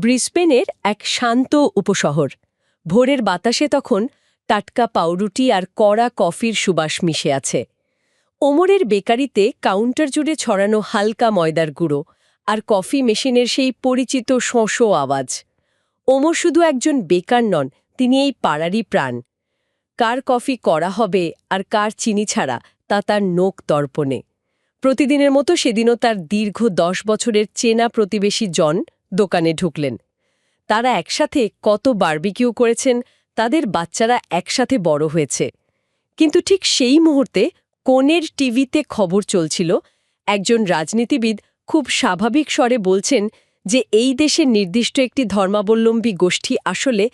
ব্রিসবেনের এক শান্ত উপশহর। ভোরের বাতাসে তখন টাটকা পাউরুটি আর কড়া কফির সুবাস মিশে আছে। ওমরের বেকারিতে কাউন্টার জুড়ে ছড়ানো হালকা ময়দার গুঁড়ো আর কফি মেশিনের সেই পরিচিত শোঁ আওয়াজ। ওমর শুধু একজন বেকার নন, তিনি এই পাড়ারই প্রাণ। কার কফি করা হবে আর কার চিনি ছাড়া তা তার নোক দর্পণে। প্রতিদিনের মতো সেদিনও তার দীর্ঘ 10 বছরের চেনা প্রতিবেশী জন দোকানে ঢুকলেন। তারা একসাথে কত বারবিকিউ করেছেন, তাদের বাচ্চারা একসাথে বড় হয়েছে। কিন্তু ঠিক সেই মুহূর্তে কোণের টিভিতে খবর চলছিল, একজন রাজনীতিবিদ খুব স্বাভাবিক স্বরে বলছেন যে এই দেশের নির্দিষ্ট একটি ধর্মাবলম্বী গোষ্ঠী আসলে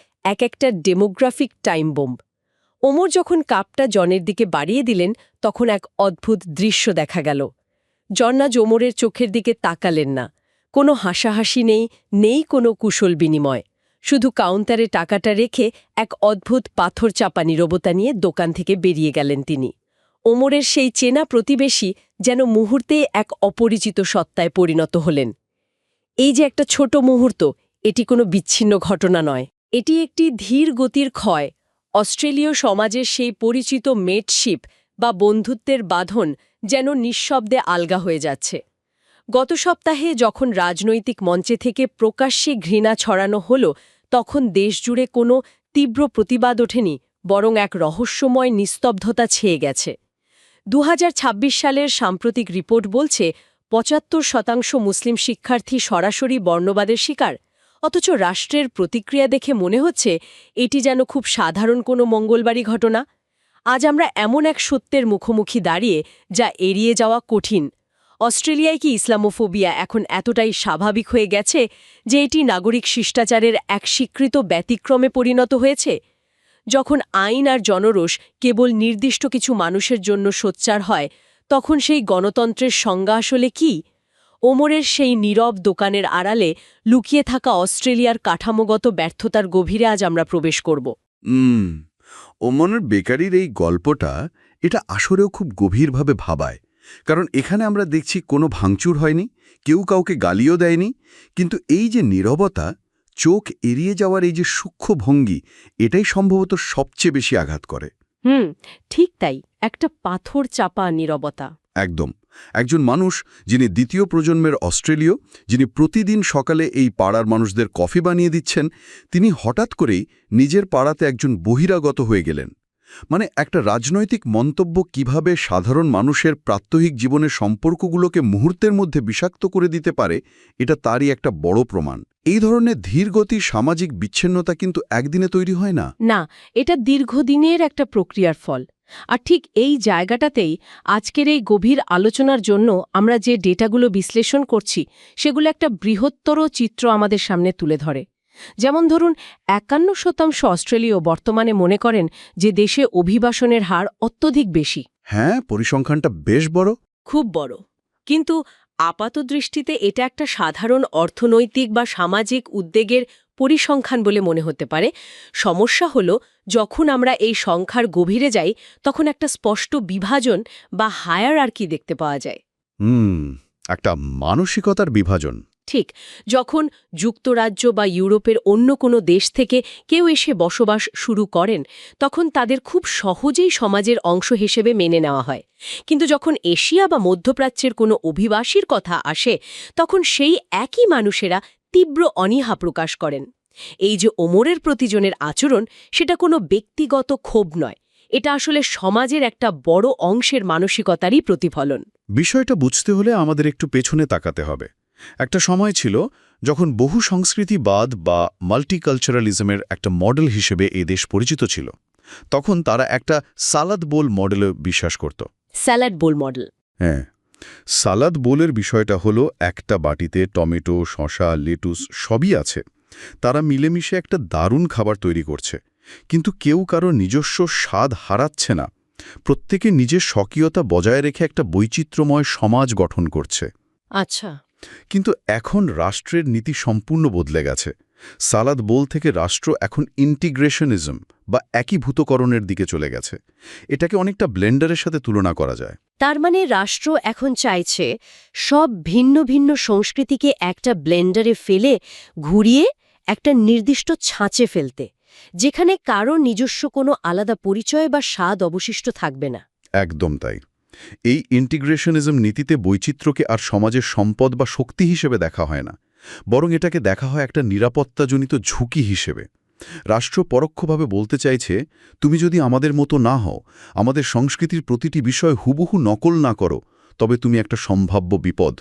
একটা ডেমোগ্রাফিক টাইম বোম্ব। ওমর যখন কাপটা জনের দিকে বাড়িয়ে দিলেন, তখন এক অদ্ভুত দৃশ্য দেখা গেল। জন আজ ওমরের চোখের দিকে তাকালেন না। কোনো হাসাহাসি নেই কোনো কুশল বিনিময়। শুধু কাউন্টারে টাকাটা রেখে এক অদ্ভুত পাথর চাপা নীরবতা নিয়ে দোকান থেকে বেরিয়ে গেলেন তিনি। ওমরের সেই চেনা প্রতিবেশী যেন মুহূর্তে এক অপরিচিত সত্তায় পরিণত হলেন। এই যে একটা ছোট মুহূর্ত, এটি কোনো বিচ্ছিন্ন ঘটনা নয়, এটি একটি ধীর গতির ক্ষয়। অস্ট্রেলীয় সমাজের সেই পরিচিত মেটশিপ বা বন্ধুত্বের বাঁধন যেন নিঃশব্দে আলগা হয়ে যাচ্ছে। গত সপ্তাহে যখন রাজনৈতিক মঞ্চে থেকে প্রকাশ্যে ঘৃণা ছড়ানো হল, তখন দেশজুড়ে কোনো তীব্র প্রতিবাদ ওঠেনি, বরং এক রহস্যময় নিস্তব্ধতা ছেয়ে গেছে। 2026 সালের সাম্প্রতিক রিপোর্ট বলছে 75% মুসলিম শিক্ষার্থী সরাসরি বর্ণবাদের শিকার। অথচ রাষ্ট্রের প্রতিক্রিয়া দেখে মনে হচ্ছে এটি যেন খুব সাধারণ কোনো মঙ্গলবারী ঘটনা। আজ আমরা এমন এক সত্যের মুখোমুখি দাঁড়িয়ে যা এড়িয়ে যাওয়া কঠিন। অস্ট্রেলিয়ায় কি ইসলামোফোবিয়া এখন এতটাই স্বাভাবিক হয়ে গেছে যে এটি নাগরিক শিষ্টাচারের এক স্বীকৃত ব্যতিক্রমে পরিণত হয়েছে? যখন আইন আর জনরোষ কেবল নির্দিষ্ট কিছু মানুষের জন্য সোচ্চার হয়, তখন সেই গণতন্ত্রের সংজ্ঞা আসলে কি? ওমরের সেই নীরব দোকানের আড়ালে লুকিয়ে থাকা অস্ট্রেলিয়ার কাঠামোগত ব্যর্থতার গভীরে আজ আমরা প্রবেশ করব। ওমরের বেকারির এই গল্পটা, এটা আসলেও খুব গভীরভাবে ভাবায়। কারণ এখানে আমরা দেখছি কোনো ভাঙচুর হয়নি, কেউ কাউকে গালিও দেয়নি, কিন্তু এই যে নীরবতা, চোখ এড়িয়ে যাওয়ার এই যে সূক্ষ্ম ভঙ্গি, এটাই সম্ভবত সবচেয়ে বেশি আঘাত করে। ঠিক তাই, একটা পাথর চাপা নীরবতা। একদম। একজন মানুষ যিনি দ্বিতীয় প্রজন্মের অস্ট্রেলীয়, যিনি প্রতিদিন সকালে এই পাড়ার মানুষদের কফি বানিয়ে দিচ্ছেন, তিনি হঠাৎ করেই নিজের পাড়াতে একজন বহিরাগত হয়ে গেলেন। মানে একটা রাজনৈতিক মন্তব্য কিভাবে সাধারণ মানুষের প্রাত্যহিক জীবনের সম্পর্কগুলোকে মুহূর্তের মধ্যে বিষাক্ত করে দিতে পারে, এটা তারই একটা বড় প্রমাণ। এই ধরনের ধীরগতির সামাজিক বিচ্ছিন্নতা কিন্তু একদিনে তৈরি হয় না। না, এটা দীর্ঘদিনের একটা প্রক্রিয়ার ফল। আর ঠিক এই জায়গাটাতেই আজকের এই গভীর আলোচনার জন্য আমরা যে ডেটাগুলো বিশ্লেষণ করছি, সেগুলো একটা বৃহত্তর চিত্র আমাদের সামনে তুলে ধরে। যেমন ধরুন, 51% অস্ট্রেলীয় বর্তমানে মনে করেন যে দেশে অভিবাসনের হার অত্যধিক বেশি। হ্যাঁ, পরিসংখ্যানটা বেশ বড়। খুব বড়। কিন্তু আপাতদৃষ্টিতে এটা একটা সাধারণ অর্থনৈতিক বা সামাজিক উদ্বেগের পরিসংখ্যান বলে মনে হতে পারে। সমস্যা হলো, যখন আমরা এই সংখ্যার গভীরে যাই, তখন একটা স্পষ্ট বিভাজন বা হায়ারার্কি দেখতে পাওয়া যায়। একটা মানসিকতার বিভাজন। ঠিক, যখন যুক্তরাজ্য বা ইউরোপের অন্য কোনো দেশ থেকে কেউ এসে বসবাস শুরু করেন, তখন তাদের খুব সহজেই সমাজের অংশ হিসেবে মেনে নেওয়া হয়। কিন্তু যখন এশিয়া বা মধ্যপ্রাচ্যের কোনো অভিবাসীর কথা আসে, তখন সেই একই মানুষেরা তীব্র অনীহা প্রকাশ করেন। এই যে ওমরের প্রতিজনের আচরণ, সেটা কোনো ব্যক্তিগত ক্ষোভ নয়, এটা আসলে সমাজের একটা বড় অংশের মানসিকতারই প্রতিফলন। বিষয়টা বুঝতে হলে আমাদের একটু পেছনে তাকাতে হবে। একটা সময় ছিল যখন বহু সংস্কৃতিবাদ বা মাল্টিকালচারালিজমের একটা মডেল হিসেবে এই দেশ পরিচিত ছিল। তখন তারা একটা সালাদ বোল মডেলে বিশ্বাস করত। স্যালাড বোল মডেল? হ্যাঁ, সালাদ বোলের বিষয়টা হলো একটা বাটিতে টমেটো, শসা, লেটুস সবই আছে। তারা মিলেমিশে একটা দারুণ খাবার তৈরি করছে, কিন্তু কেউ কারো নিজস্ব স্বাদ হারাচ্ছে না। প্রত্যেকে নিজের স্বকীয়তা বজায় রেখে একটা বৈচিত্র্যময় সমাজ গঠন করছে। আচ্ছা, কিন্তু এখন রাষ্ট্রের নীতি সম্পূর্ণ বদলে গেছে। সালাদ বোল থেকে রাষ্ট্র এখন ইন্টিগ্রেশনিজম বা একীভূতকরণের দিকে চলে গেছে। এটাকে অনেকটা ব্লেন্ডারের সাথে তুলনা করা যায়। তার মানে রাষ্ট্র এখন চাইছে সব ভিন্ন ভিন্ন সংস্কৃতিকে একটা ব্লেন্ডারে ফেলে ঘুরিয়ে একটা নির্দিষ্ট ছাঁচে ফেলতে, যেখানে কারো নিজস্ব কোনো আলাদা পরিচয় বা স্বাদ অবশিষ্ট থাকবে না। একদম তাই। এই ইন্টিগ্রেশনিজম নীতিতে বৈচিত্র্যকে আর সমাজের সম্পদ বা শক্তি হিসেবে দেখা হয় না, বরং এটাকে দেখা হয় একটা নিরাপত্তাজনিত ঝুঁকি হিসেবে। রাষ্ট্র পরোক্ষভাবে বলতে চাইছে, তুমি যদি আমাদের মতো না হও, আমাদের সংস্কৃতির প্রতিটি বিষয় হুবহু নকল না করো, তবে তুমি একটা সম্ভাব্য বিপদ।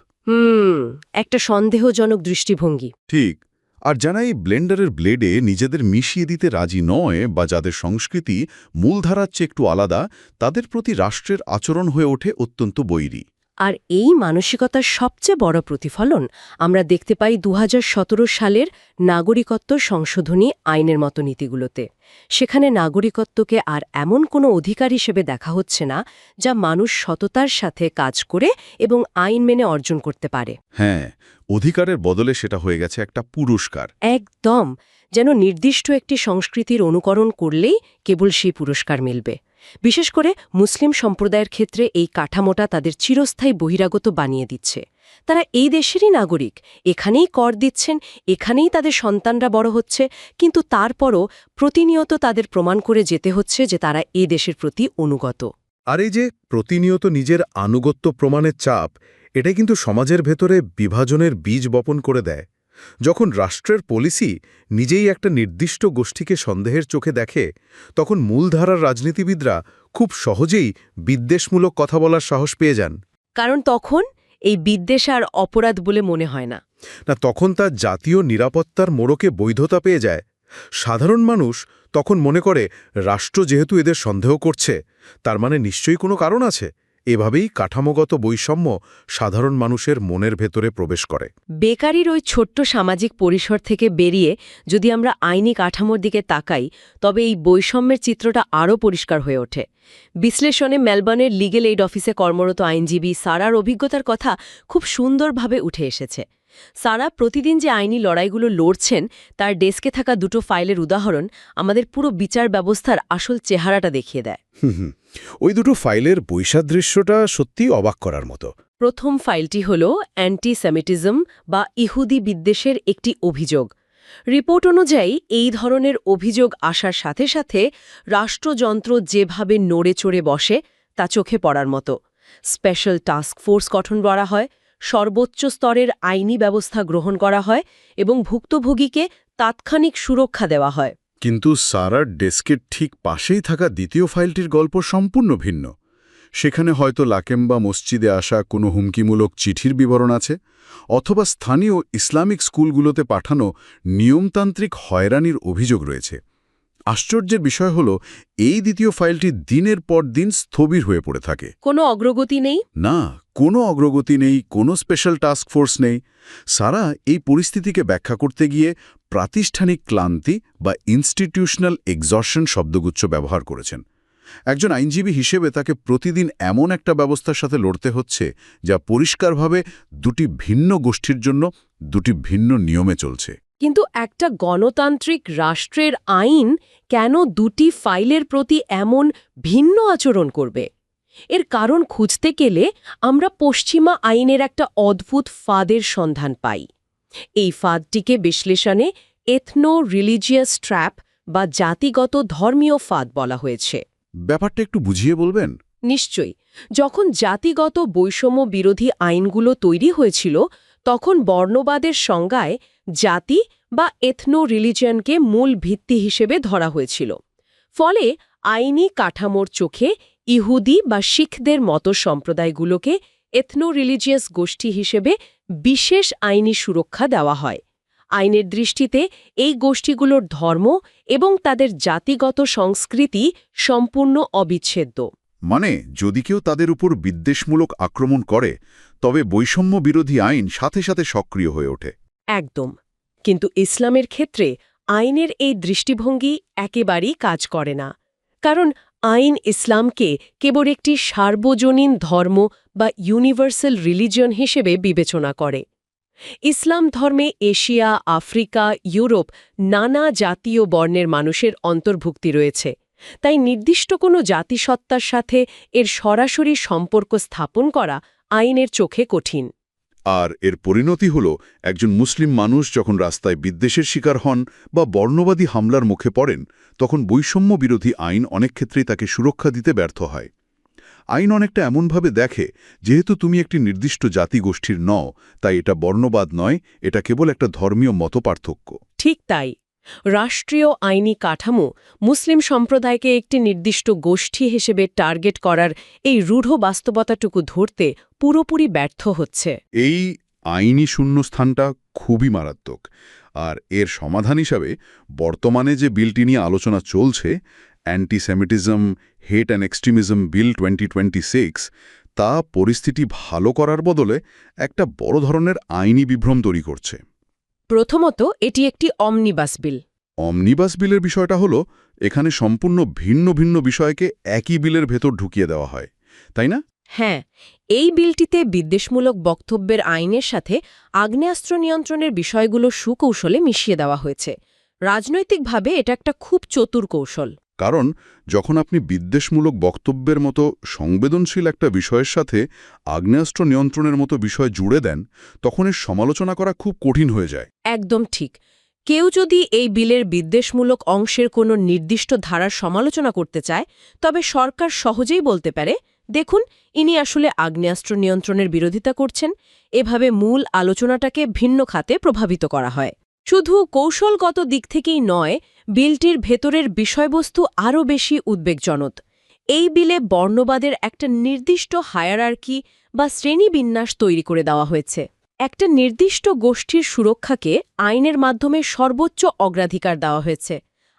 একটা সন্দেহজনক দৃষ্টিভঙ্গি। ঠিক। আর যারা এই ব্লেন্ডারের ব্লেডে নিজেদের মিশিয়ে দিতে রাজি নয় বা যাদের সংস্কৃতি মূলধারার চেয়ে একটু আলাদা, তাদের প্রতি রাষ্ট্রের আচরণ হয়ে ওঠে অত্যন্ত বৈরী। আর এই মানসিকতার সবচেয়ে বড় প্রতিফলন আমরা দেখতে পাই ২০১৭ সালের নাগরিকত্ব সংশোধনী আইনের মতো নীতিগুলোতে। সেখানে নাগরিকত্বকে আর এমন কোনো অধিকার হিসেবে দেখা হচ্ছে না যা মানুষ সততার সাথে কাজ করে এবং আইন মেনে অর্জন করতে পারে। হ্যাঁ, অধিকারের বদলে সেটা হয়ে গেছে একটা পুরস্কার। একদম, যেন নির্দিষ্ট একটি সংস্কৃতির অনুকরণ করলেই কেবল সেই পুরস্কার মিলবে। বিশেষ করে মুসলিম সম্প্রদায়ের ক্ষেত্রে এই কাঠামোটা তাদের চিরস্থায়ী বহিরাগত বানিয়ে দিচ্ছে। তারা এই দেশেরই নাগরিক, এখানেই কর দিচ্ছেন, এখানেই তাদের সন্তানরা বড় হচ্ছে, কিন্তু তারপরও প্রতিনিয়ত তাদের প্রমাণ করে যেতে হচ্ছে যে তারা এই দেশের প্রতি অনুগত। আর এই যে প্রতিনিয়ত নিজের আনুগত্য প্রমাণের চাপ, এটাই কিন্তু সমাজের ভেতরে বিভাজনের বীজ বপন করে দেয়। যখন রাষ্ট্রের পলিসি নিজেই একটা নির্দিষ্ট গোষ্ঠীকে সন্দেহের চোখে দেখে, তখন মূলধারার রাজনীতিবিদরা খুব সহজেই বিদ্বেষমূলক কথা বলার সাহস পেয়ে যান। কারণ তখন এই বিদ্বেষ আর অপরাধ বলে মনে হয় না। তখন তা জাতীয় নিরাপত্তার মোড়কে বৈধতা পেয়ে যায়। সাধারণ মানুষ তখন মনে করে রাষ্ট্র যেহেতু এদের সন্দেহ করছে, তার মানে নিশ্চয়ই কোনো কারণ আছে। এভাবেই কাঠামোগত বৈষম্য সাধারণ মানুষের মনের ভেতরে প্রবেশ করে। বেকারির ওই ছোট্ট সামাজিক পরিসর থেকে বেরিয়ে যদি আমরা আইনি কাঠামোর দিকে তাকাই, তবে এই বৈষম্যের চিত্রটা আরও পরিষ্কার হয়ে ওঠে। বিশ্লেষণে মেলবর্নের লিগ্যাল এইড অফিসে কর্মরত আইনজীবী সারার অভিজ্ঞতার কথা খুব সুন্দরভাবে উঠে এসেছে। সারা প্রতিদিন যে আইনি লড়াইগুলো লড়ছেন, তার ডেস্কে থাকা দুটো ফাইলের উদাহরণ আমাদের পুরো বিচার ব্যবস্থার আসল চেহারাটা দেখিয়ে দেয়। ওই দুটো ফাইলের বৈসাদৃশ্যটা সত্যিই অবাক করার মতো। প্রথম ফাইলটি হল অ্যান্টিসেমিটিজম বা ইহুদি বিদ্বেষের একটি অভিযোগ। রিপোর্ট অনুযায়ী এই ধরনের অভিযোগ আসার সাথে সাথে রাষ্ট্রযন্ত্র যেভাবে নড়ে চড়ে বসে তা চোখে পড়ার মতো। স্পেশাল টাস্ক ফোর্স গঠন করা হয়, সর্বোচ্চ স্তরের আইনি ব্যবস্থা গ্রহণ করা হয় এবং ভুক্তভোগীকে তাৎক্ষণিক সুরক্ষা দেওয়া হয়। কিন্তু সারার ডেস্কের ঠিক পাশেই থাকা দ্বিতীয় ফাইলটির গল্প সম্পূর্ণ ভিন্ন। সেখানে হয়তো লাকেম্বা মসজিদে আসা কোনো হুমকিমূলক চিঠির বিবরণ আছে, অথবা স্থানীয় ইসলামিক স্কুলগুলোতে পাঠানো নিয়মতান্ত্রিক হয়রানির অভিযোগ রয়েছে। আশ্চর্যের বিষয় হল, এই দ্বিতীয় ফাইলটি দিনের পর দিন স্থবির হয়ে পড়ে থাকে। কোনো অগ্রগতি নেই। না, কোনো অগ্রগতি নেই, কোনো স্পেশাল টাস্ক ফোর্স নেই। সারা এই পরিস্থিতিকে ব্যাখ্যা করতে গিয়ে প্রাতিষ্ঠানিক ক্লান্তি বা ইনস্টিটিউশনাল এক্সজশন শব্দগুচ্ছ ব্যবহার করেছেন। একজন আইনজীবী হিসেবে তাকে প্রতিদিন এমন একটা ব্যবস্থার সাথে লড়তে হচ্ছে যা পরিষ্কারভাবে দুটি ভিন্ন গোষ্ঠীর জন্য দুটি ভিন্ন নিয়মে চলছে। কিন্তু একটা গণতান্ত্রিক রাষ্ট্রের আইন কেন দুটি ফাইলের প্রতি এমন ভিন্ন আচরণ করবে? এর কারণ খুঁজতে গেলে আমরা পশ্চিমা আইনের একটা অদ্ভুত ফাঁদের সন্ধান পাই। এই ফাঁদটিকে বিশ্লেষণে এথনো রিলিজিয়াস ট্র্যাপ বা জাতিগত ধর্মীয় ফাঁদ বলা হয়েছে। ব্যাপারটা একটু বুঝিয়ে বলবেন? নিশ্চয়ই। যখন জাতিগত বৈষম্য বিরোধী আইনগুলো তৈরি হয়েছিল, তখন বর্ণবাদের সংজ্ঞায় জাতি বা এথনো রিলিজিয়নকে মূল ভিত্তি হিসেবে ধরা হয়েছিল। ফলে আইনি কাঠামোর চোখে ইহুদি বা শিখদের মতো সম্প্রদায়গুলোকে এথনো রিলিজিয়াস গোষ্ঠী হিসেবে বিশেষ আইনি সুরক্ষা দেওয়া হয়। আইনের দৃষ্টিতে এই গোষ্ঠীগুলোর ধর্ম এবং তাদের জাতিগত সংস্কৃতি সম্পূর্ণ অবিচ্ছেদ্য। মানে যদি কেউ তাদের উপর বিদ্বেষমূলক আক্রমণ করে, তবে বৈষম্য বিরোধী আইন সাথে সাথে সক্রিয় হয়ে ওঠে। একদম। কিন্তু ইসলামের ক্ষেত্রে আইনের এই দৃষ্টিভঙ্গি একেবারেই কাজ করে না। কারণ আইন ইসলামকে কেবল একটি সার্বজনীন ধর্ম বা ইউনিভার্সাল রিলিজিয়ন হিসেবে বিবেচনা করে। ইসলাম ধর্মে এশিয়া, আফ্রিকা, ইউরোপ নানা জাতীয় বর্ণের মানুষের অন্তর্ভুক্তি রয়েছে, তাই নির্দিষ্ট কোনো জাতিসত্তার সাথে এর সরাসরি সম্পর্ক স্থাপন করা আইনের চোখে কঠিন। আর এর পরিণতি হল একজন মুসলিম মানুষ যখন রাস্তায় বিদ্বেষের শিকার হন বা বর্ণবাদী হামলার মুখে পড়েন, তখন বৈষম্য বিরোধী আইন অনেক ক্ষেত্রেই তাকে সুরক্ষা দিতে ব্যর্থ হয়। আইন অনেকটা এমনভাবে দেখে, যেহেতু তুমি একটি নির্দিষ্ট জাতিগোষ্ঠীর নও, তাই এটা বর্ণবাদ নয়, এটা কেবল একটা ধর্মীয় মতপার্থক্য। ঠিক তাই। রাষ্ট্রীয় আইনি কাঠামো মুসলিম সম্প্রদায়কে একটি নির্দিষ্ট গোষ্ঠী হিসেবে টার্গেট করার এই রূঢ় বাস্তবতাটুকু ধরতে পুরোপুরি ব্যর্থ হচ্ছে। এই আইনি শূন্যস্থানটা খুবই মারাত্মক। আর এর সমাধান হিসাবে বর্তমানে যে বিলটি নিয়ে আলোচনা চলছে, অ্যান্টিসেমিটিজম, হেট অ্যান্ড এক্সট্রিমিজম বিল 2026, তা পরিস্থিতি ভালো করার বদলে একটা বড় ধরনের আইনি বিভ্রম তৈরি করছে। প্রথমত, এটি একটি অমনিবাস বিল। অমনিবাস বিলের বিষয়টা হলো, এখানে সম্পূর্ণ ভিন্ন ভিন্ন বিষয়কে একই বিলের ভেতর ঢুকিয়ে দেওয়া হয়, তাই না? হ্যাঁ, এই বিলটিতে বিদ্বেষমূলক বক্তব্যের আইনের সাথে আগ্নেয়াস্ত্র নিয়ন্ত্রণের বিষয়গুলো সুকৌশলে মিশিয়ে দেওয়া হয়েছে। রাজনৈতিকভাবে এটা একটা খুব চতুর কৌশল। কারণ যখন আপনি বিদ্বেষমূলক বক্তব্যের মতো সংবেদনশীল একটা বিষয়ের সাথে আগ্নেয়াস্ত্র নিয়ন্ত্রণের মতো বিষয় জুড়ে দেন, তখন এর সমালোচনা করা খুব কঠিন হয়ে যায়। একদম ঠিক। কেউ যদি এই বিলের বিদ্বেষমূলক অংশের কোনো নির্দিষ্ট ধারার সমালোচনা করতে চায়, তবে সরকার সহজেই বলতে পারে, দেখুন, ইনি আসলে আগ্নেয়াস্ত্র নিয়ন্ত্রণের বিরোধিতা করছেন। এভাবে মূল আলোচনাটাকে ভিন্ন খাতে প্রভাবিত করা হয়। শুধু কৌশলগত দিক থেকেই নয়, বিলটির ভেতরের বিষয়বস্তু আরও বেশি উদ্বেগজনক। এই বিলে বর্ণবাদের একটা নির্দিষ্ট হায়ারার্কি বা শ্রেণীবিন্যাস তৈরি করে দেওয়া হয়েছে। একটা নির্দিষ্ট গোষ্ঠীর সুরক্ষাকে আইনের মাধ্যমে সর্বোচ্চ অগ্রাধিকার দেওয়া হয়েছে,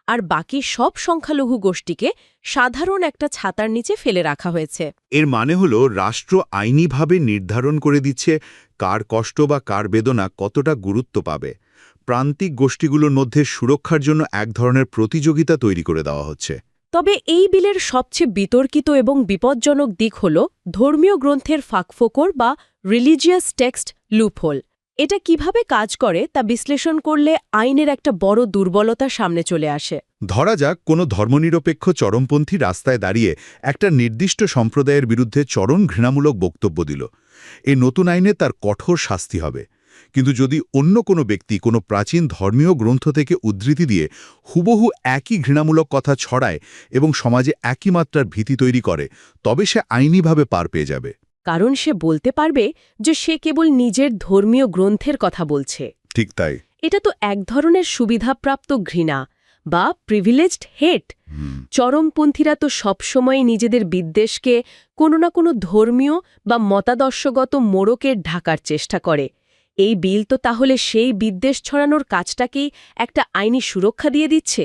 আর বাকি সব সংখ্যালঘু গোষ্ঠীকে সাধারণ একটা ছাতার নিচে ফেলে রাখা হয়েছে। এর মানে হল রাষ্ট্র আইনিভাবে নির্ধারণ করে দিচ্ছে কার কষ্ট বা কার বেদনা কতটা গুরুত্ব পাবে। প্রান্তিক গোষ্ঠীগুলোর মধ্যে সুরক্ষার জন্য এক ধরনের প্রতিযোগিতা তৈরি করে দেওয়া হচ্ছে। তবে এই বিলের সবচেয়ে বিতর্কিত এবং বিপজ্জনক দিক হল ধর্মীয় গ্রন্থের ফাঁকফোকর বা রিলিজিয়াস টেক্সট লুপহোল। এটা কিভাবে কাজ করে তা বিশ্লেষণ করলে আইনের একটা বড় দুর্বলতা সামনে চলে আসে। ধরা যাক কোনো ধর্মনিরপেক্ষ চরমপন্থী রাস্তায় দাঁড়িয়ে একটা নির্দিষ্ট সম্প্রদায়ের বিরুদ্ধে চরম ঘৃণামূলক বক্তব্য দিল। এই নতুন আইনে তার কঠোর শাস্তি হবে। কিন্তু যদি অন্য কোনো ব্যক্তি কোনো প্রাচীন ধর্মীয় গ্রন্থ থেকে উদ্ধৃতি দিয়ে হুবহু একই ঘৃণামূলক কথা ছড়ায় এবং সমাজে একই মাত্রার ভীতি তৈরি করে, তবে সে আইনিভাবে পার পেয়ে যাবে। কারণ সে বলতে পারবে যে সে কেবল নিজের ধর্মীয় গ্রন্থের কথা বলছে। ঠিক তাই। এটা তো এক ধরনের সুবিধাপ্রাপ্ত ঘৃণা বা প্রিভিলেজড হেট। চরমপন্থীরা তো সবসময় নিজেদের বিদ্বেষকে কোনো না কোনো ধর্মীয় বা মতাদর্শগত মোড়কে ঢাকার চেষ্টা করে। এই বিল তো তাহলে সেই বিদ্বেষ ছড়ানোর কাজটাকেই একটা আইনি সুরক্ষা দিয়ে দিচ্ছে।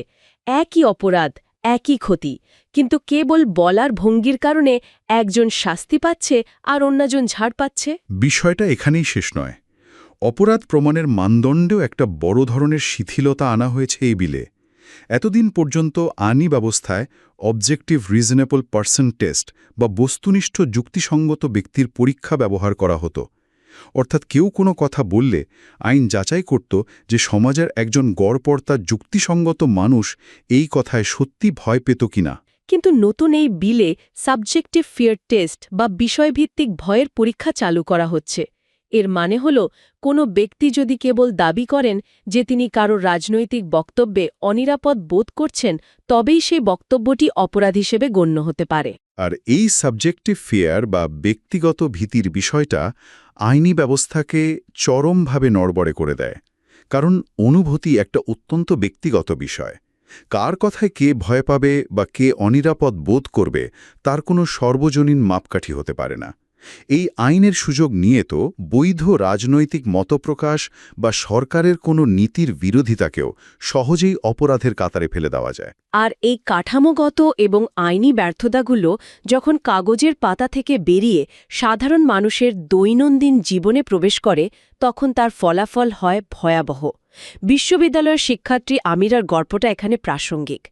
একই অপরাধ, একই ক্ষতি, কিন্তু কেবল বলার ভঙ্গির কারণে একজন শাস্তি পাচ্ছে আর অন্যজন ঝাড় পাচ্ছে। বিষয়টা এখানেই শেষ নয়। অপরাধ প্রমাণের মানদণ্ডেও একটা বড় ধরনের শিথিলতা আনা হয়েছে এই বিলে। এতদিন পর্যন্ত আইনি ব্যবস্থায় অবজেক্টিভ রিজনেবল পারসন টেস্ট বা বস্তুনিষ্ঠ যুক্তিসঙ্গত ব্যক্তির পরীক্ষা ব্যবহার করা হতো। অর্থাৎ কেউ কোনো কথা বললে আইন যাচাই করত যে সমাজের একজন গড়পড়তা যুক্তিসঙ্গত মানুষ এই কথায় সত্যি ভয় পেত কিনা। কিন্তু নতুন এই বিলে সাবজেক্টিভ ফিয়ার টেস্ট বা বিষয়ভিত্তিক ভয়ের পরীক্ষা চালু করা হচ্ছে। এর মানে হল, কোনো ব্যক্তি যদি কেবল দাবি করেন যে তিনি কারো রাজনৈতিক বক্তব্যে অনিরাপদ বোধ করছেন, তবেই সেই বক্তব্যটি অপরাধ হিসেবে গণ্য হতে পারে। আর এই সাবজেক্টিভ ফিয়ার বা ব্যক্তিগত ভীতির বিষয়টা আইনি ব্যবস্থাকে চরমভাবে নড়বড়ে করে দেয়। কারণ অনুভূতি একটা অত্যন্ত ব্যক্তিগত বিষয়। কার কথায় কে ভয় পাবে বা কে অনিরাপদ বোধ করবে, তার কোনো সর্বজনীন মাপকাঠি হতে পারে না। এই আইনের সুযোগ নিয়ে তো বৈধ রাজনৈতিক মতপ্রকাশ বা সরকারের কোনো নীতির বিরোধিতাকেও সহজেই অপরাধের কাতারে ফেলে দেওয়া যায়। আর এই কাঠামোগত এবং আইনি ব্যর্থতাগুলো যখন কাগজের পাতা থেকে বেরিয়ে সাধারণ মানুষের দৈনন্দিন জীবনে প্রবেশ করে, তখন তার ফলাফল হয় ভয়াবহ। বিশ্ববিদ্যালয়ের শিক্ষার্থী আমিরার গল্পটা এখানে প্রাসঙ্গিক।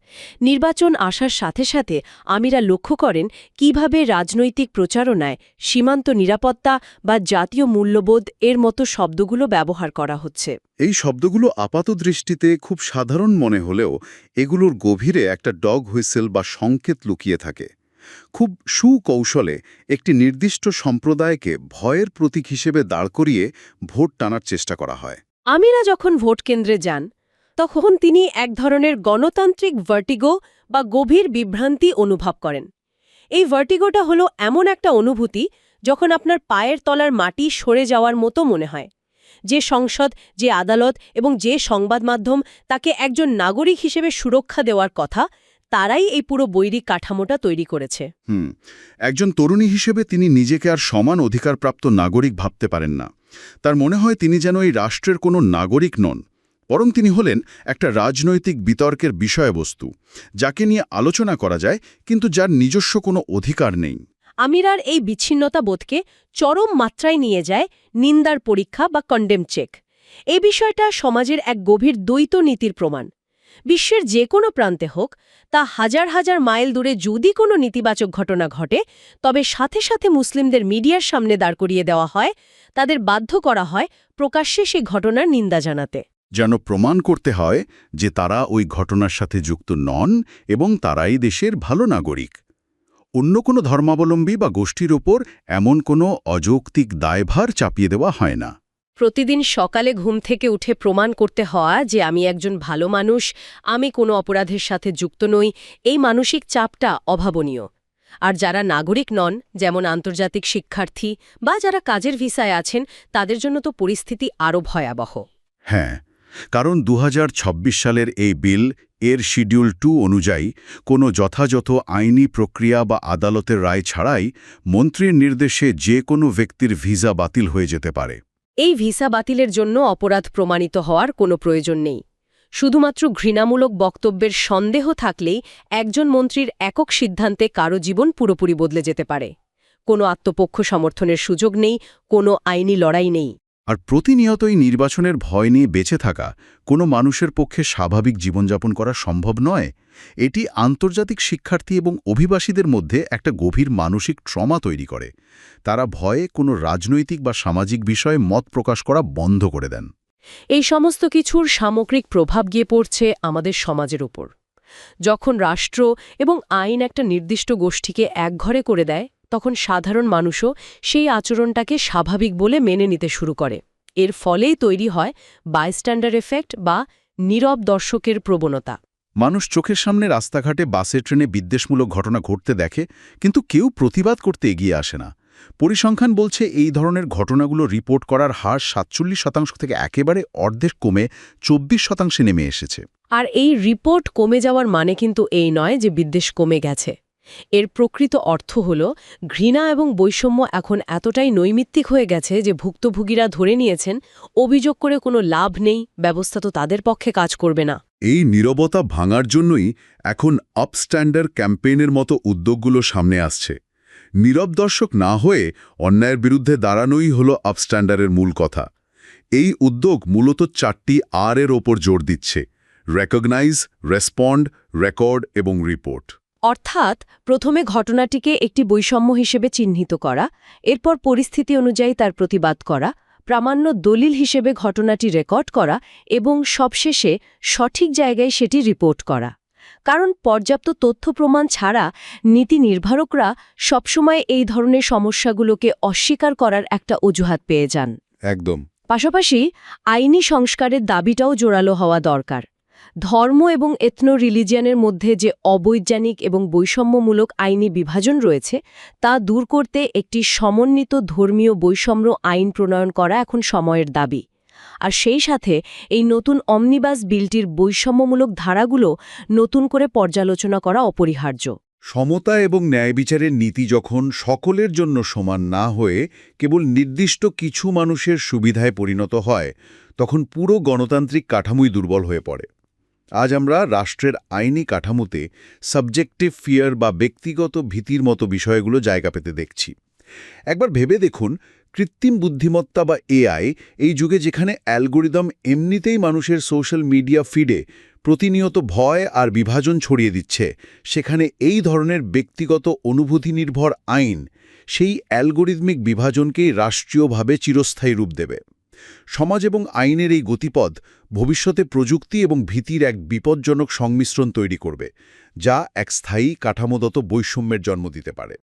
নির্বাচন আসার সাথে সাথে আমিরা লক্ষ্য করেন কিভাবে রাজনৈতিক প্রচারণায় সীমান্ত নিরাপত্তা বা জাতীয় মূল্যবোধ এর মতো শব্দগুলো ব্যবহার করা হচ্ছে। এই শব্দগুলো আপাতদৃষ্টিতে খুব সাধারণ মনে হলেও এগুলোর গভীরে একটা ডগ হুইসেল বা সংকেত লুকিয়ে থাকে। খুব সুকৌশলে একটি নির্দিষ্ট সম্প্রদায়কে ভয়ের প্রতীক হিসেবে দাঁড় করিয়ে ভোট টানার চেষ্টা করা হয়। আমিরা যখন ভোট কেন্দ্রে যান তখন তিনি এক ধরনের গণতান্ত্রিক ভার্টিগো বা গভীর বিভ্রান্তি অনুভব করেন। এই ভার্টিগোটা হলো এমন একটা অনুভূতি যখন আপনার পায়ের তলার মাটি সরে যাওয়ার মতো মনে হয়। যে সংসদ, যে আদালত এবং যে সংবাদ মাধ্যম তাকে একজন নাগরিক হিসেবে সুরক্ষা দেওয়ার কথা, তারাই এই পুরো বৈরী কাঠামোটা তৈরি করেছে। একজন তরুণী হিসেবে তিনি নিজেকে আর সমান অধিকারপ্রাপ্ত নাগরিক ভাবতে পারেন না। তার মনে হয় তিনি যেন এই রাষ্ট্রের কোনো নাগরিক নন, বরং তিনি হলেন একটা রাজনৈতিক বিতর্কের বিষয়বস্তু, যাকে নিয়ে আলোচনা করা যায় কিন্তু যার নিজস্ব কোনো অধিকার নেই। আমিরার এই বিচ্ছিন্নতা বোধকে চরম মাত্রায় নিয়ে যায় নিন্দার পরীক্ষা বা কন্ডেম চেক। এই বিষয়টা সমাজের এক গভীর দ্বৈত নীতির প্রমাণ। বিশ্বের যে কোনো প্রান্তে হোক, তা হাজার হাজার মাইল দূরে যদি কোনো নেতিবাচক ঘটনা ঘটে, তবে সাথে সাথে মুসলিমদের মিডিয়ার সামনে দাঁড় করিয়ে দেওয়া হয়, তাদের বাধ্য করা হয় প্রকাশ্যে সেই ঘটনার নিন্দা জানাতে। যেন প্রমাণ করতে হয় যে তারা ওই ঘটনার সাথে যুক্ত নন এবং তারাই দেশের ভালো নাগরিক। অন্য কোনো ধর্মাবলম্বী বা গোষ্ঠীর ওপর এমন কোনো অযৌক্তিক দায়ভার চাপিয়ে দেওয়া হয় না। প্রতিদিন সকালে ঘুম থেকে উঠে প্রমাণ করতে হওয়া যে আমি একজন ভালো মানুষ, আমি কোনো অপরাধের সাথে যুক্ত নই, এই মানসিক চাপটা অভাবনীয়। আর যারা নাগরিক নন, যেমন আন্তর্জাতিক শিক্ষার্থী বা যারা কাজের ভিসায় আছেন, তাদের জন্য তো পরিস্থিতি আরও ভয়াবহ। হ্যাঁ, কারণ ২০২৬ সালের এই বিল এর শিডিউল 2 অনুযায়ী কোনো যথাযথ আইনি প্রক্রিয়া বা আদালতের রায় ছাড়াই মন্ত্রীর নির্দেশে যে কোনো ব্যক্তির ভিসা বাতিল হয়ে যেতে পারে। এই ভিসা বাতিলের জন্য অপরাধ প্রমাণিত হওয়ার কোনো প্রয়োজন নেই। শুধুমাত্র ঘৃণামূলক বক্তব্যের সন্দেহ থাকলেই একজন মন্ত্রীর একক সিদ্ধান্তে কারো জীবন পুরোপুরি বদলে যেতে পারে। কোনো আত্মপক্ষ সমর্থনের সুযোগ নেই, কোনো আইনি লড়াই নেই। আর প্রতিনিয়তই নির্বাচনের ভয় নিয়ে বেঁচে থাকা কোনো মানুষের পক্ষে স্বাভাবিক জীবনযাপন করা সম্ভব নয়। এটি আন্তর্জাতিক শিক্ষার্থী এবং অভিবাসীদের মধ্যে একটা গভীর মানসিক ট্রমা তৈরি করে। তারা ভয়ে কোনো রাজনৈতিক বা সামাজিক বিষয়ে মত প্রকাশ করা বন্ধ করে দেন। এই সমস্ত কিছুর সামগ্রিক প্রভাব গিয়ে পড়ছে আমাদের সমাজের উপর। যখন রাষ্ট্র এবং আইন একটা নির্দিষ্ট গোষ্ঠীকে একঘরে করে দেয়, তখন সাধারণ মানুষও সেই আচরণটাকে স্বাভাবিক বলে মেনে নিতে শুরু করে। এর ফলেই তৈরি হয় বাইস্ট্যান্ডার এফেক্ট বা নীরব দর্শকের প্রবণতা। মানুষ চোখের সামনে রাস্তাঘাটে, বাসে, ট্রেনে বিদ্বেষমূলক ঘটনা ঘটতে দেখে, কিন্তু কেউ প্রতিবাদ করতে এগিয়ে আসে না। পরিসংখ্যান বলছে এই ধরনের ঘটনাগুলো রিপোর্ট করার হার ৪৭% থেকে একেবারে অর্ধেক কমে ২৪% নেমে এসেছে। আর এই রিপোর্ট কমে যাওয়ার মানে কিন্তু এই নয় যে বিদ্বেষ কমে গেছে। এর প্রকৃত অর্থ হল ঘৃণা এবং বৈষম্য এখন এতটাই নৈমিত্তিক হয়ে গেছে যে ভুক্তভোগীরা ধরে নিয়েছেন অভিযোগ করে কোনো লাভ নেই, ব্যবস্থা তো তাদের পক্ষে কাজ করবে না। এই নীরবতা ভাঙার জন্যই এখন আপস্ট্যান্ডার ক্যাম্পেইনের মতো উদ্যোগগুলো সামনে আসছে। নীরব দর্শক না হয়ে অন্যায়ের বিরুদ্ধে দাঁড়ানোই হল আপস্ট্যান্ডারের মূল কথা। এই উদ্যোগ মূলত 4টি আর এর ওপর জোর দিচ্ছে: রেকগনাইজ, রেসপন্ড, রেকর্ড এবং রিপোর্ট। অর্থাৎ প্রথমে ঘটনাটিকে একটি বৈষম্য হিসেবে চিহ্নিত করা, এরপর পরিস্থিতি অনুযায়ী তার প্রতিবাদ করা, প্রামাণ্য দলিল হিসেবে ঘটনাটি রেকর্ড করা এবং সবশেষে সঠিক জায়গায় সেটি রিপোর্ট করা। কারণ পর্যাপ্ত তথ্য প্রমাণ ছাড়া নীতি নির্ধারকরা সবসময় এই ধরনের সমস্যাগুলোকে অস্বীকার করার একটা অজুহাত পেয়ে যান। একদম। পাশাপাশি আইনি সংস্কারের দাবিটাও জোরালো হওয়া দরকার। ধর্ম এবং এথনো রিলিজিয়ানের মধ্যে যে অবৈজ্ঞানিক এবং বৈষম্যমূলক আইনি বিভাজন রয়েছে, তা দূর করতে একটি সমন্বিত ধর্মীয় বৈষম্য আইন প্রণয়ন করা এখন সময়ের দাবি। আর সেই সাথে এই নতুন অমনিবাস বিলটির বৈষম্যমূলক ধারাগুলো নতুন করে পর্যালোচনা করা অপরিহার্য। সমতা এবং ন্যায় বিচারের নীতি যখন সকলের জন্য সমান না হয়ে কেবল নির্দিষ্ট কিছু মানুষের সুবিধায় পরিণত হয়, তখন পুরো গণতান্ত্রিক কাঠামোই দুর্বল হয়ে পড়ে। আজ আমরা রাষ্ট্রের আইনি কাঠামোতে সাবজেক্টিভ ফিয়ার বা ব্যক্তিগত ভীতির মতো বিষয়গুলো জায়গা পেতে দেখছি। একবার ভেবে দেখুন, কৃত্রিম বুদ্ধিমত্তা বা এআই এই যুগে যেখানে অ্যালগোরিদম এমনিতেই মানুষের সোশ্যাল মিডিয়া ফিডে প্রতিনিয়ত ভয় আর বিভাজন ছড়িয়ে দিচ্ছে, সেখানে এই ধরনের ব্যক্তিগত অনুভূতি নির্ভর আইন সেই অ্যালগোরিদমিক বিভাজনকেই রাষ্ট্রীয়ভাবে চিরস্থায়ী রূপ দেবে। সমাজ এবং আইনের এই গতিপথ ভবিষ্যতে প্রযুক্তি এবং ভীতির এক বিপজ্জনক সংমিশ্রণ তৈরি করবে, যা এক স্থায়ী কাঠামোগত বৈষম্যের জন্ম দিতে পারে।